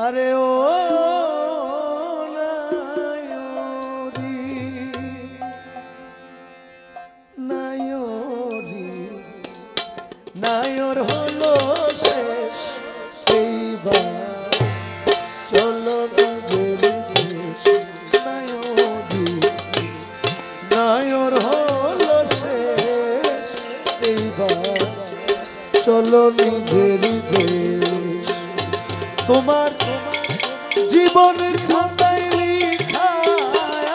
আরে ও নায়রি নায়রি নায়র হলো শেষ এইবার চলো নায়রি নায়র হলো শেষ এইবার চলো নিজের দেশ তোমার জীবনের খাতায় লেখা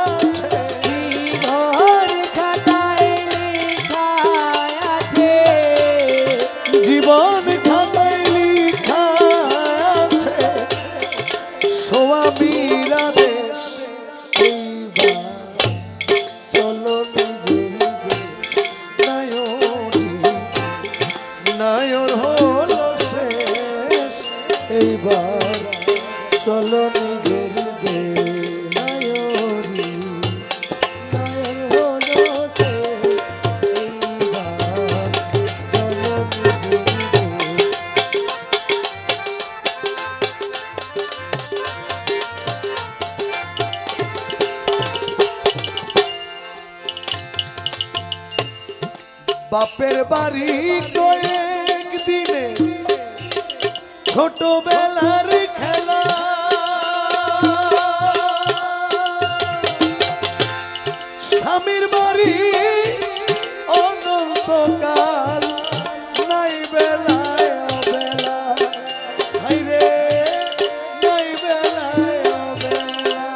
আছে জীবন খাতায় লেখা আছে জীবন খাতায় লেখা আছে সোয়ামীর আদেশ এইবার চলো নিজের নায়রি নায়র হলো শেষ এইবার চলো নিজের নায়রি নায়র হলো শেষ এইবার চলো বাপের বাড়ি কয়েক দিনে ছোটবেলার খেলা স্বামীর বাড়ি অনন্তকাল নাই বেলায় অবেলা হাইরে নাই বেলায় অবেলা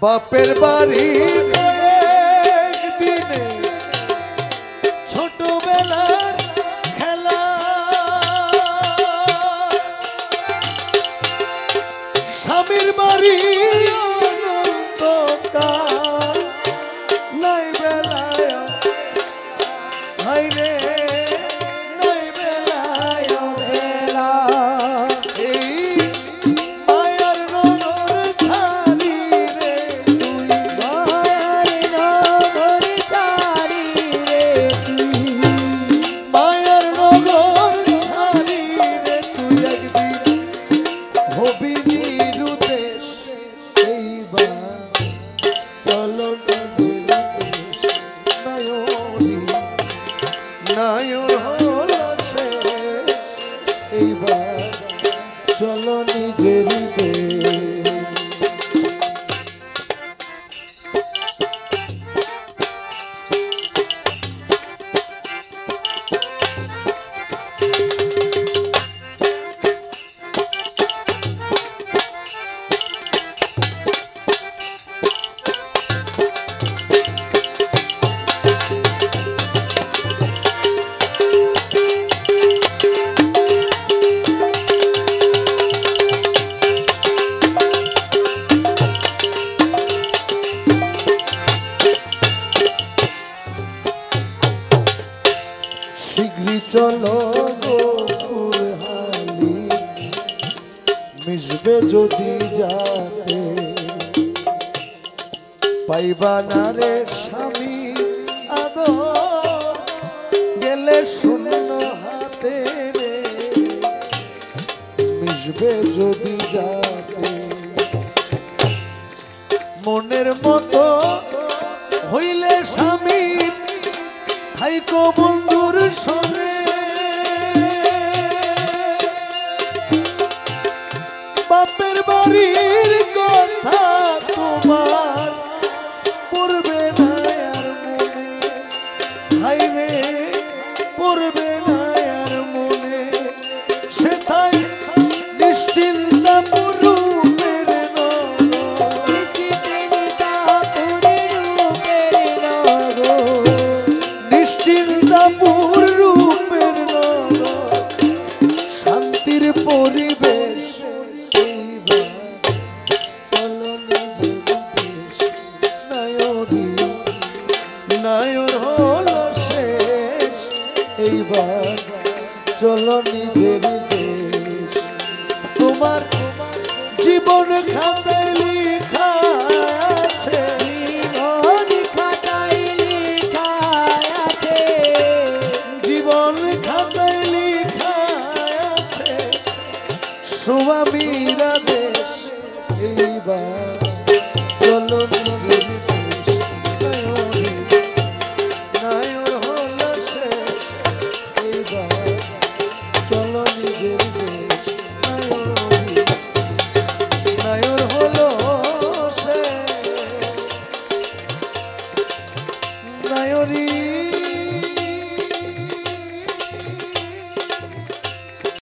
বাপের বাড়ি দিনে ছোটবেলার খেলা স্বামীর বাড়ি অনন্তকাল নাই বেলায় হাইরে নাই বেলায় বেলা এই মায়ার নগর ছাড়ি রে তুই মায়ের নগর ছাড়ি রে তুই মায়ার নগর ছাড়ি রে তুই একদিন হবি নিরুদেশ এইবার চলো নায়রি নায়র হলো শেষ এইবার চলো নিজের দেশ শীঘ্রই চলো গোকুল হালি মিশবে যদি যাতে পাইবা না রে স্বামী আদর গেলে শূন্য হাতে রে মিশবে যদি যাতে মনের মতো হইলে স্বামী হাইকো বন্ধুর সনে বাপের বাড়ির কথা তোমার পড়বে না আর মনে হাইরে পড়বে না আর মনে সেটাই নিশ্চিন্তা রূপের নিশ্চিন্তাপুর রূপের শান্তির পরিবেশ নায়রি নায়র হলো শেষ এইবার চলো নিজের দেশ তোমার জীবন খাতায় লেখা আছে জীবন খাতায় লেখা আছে স্বামীরা দেশ এইবার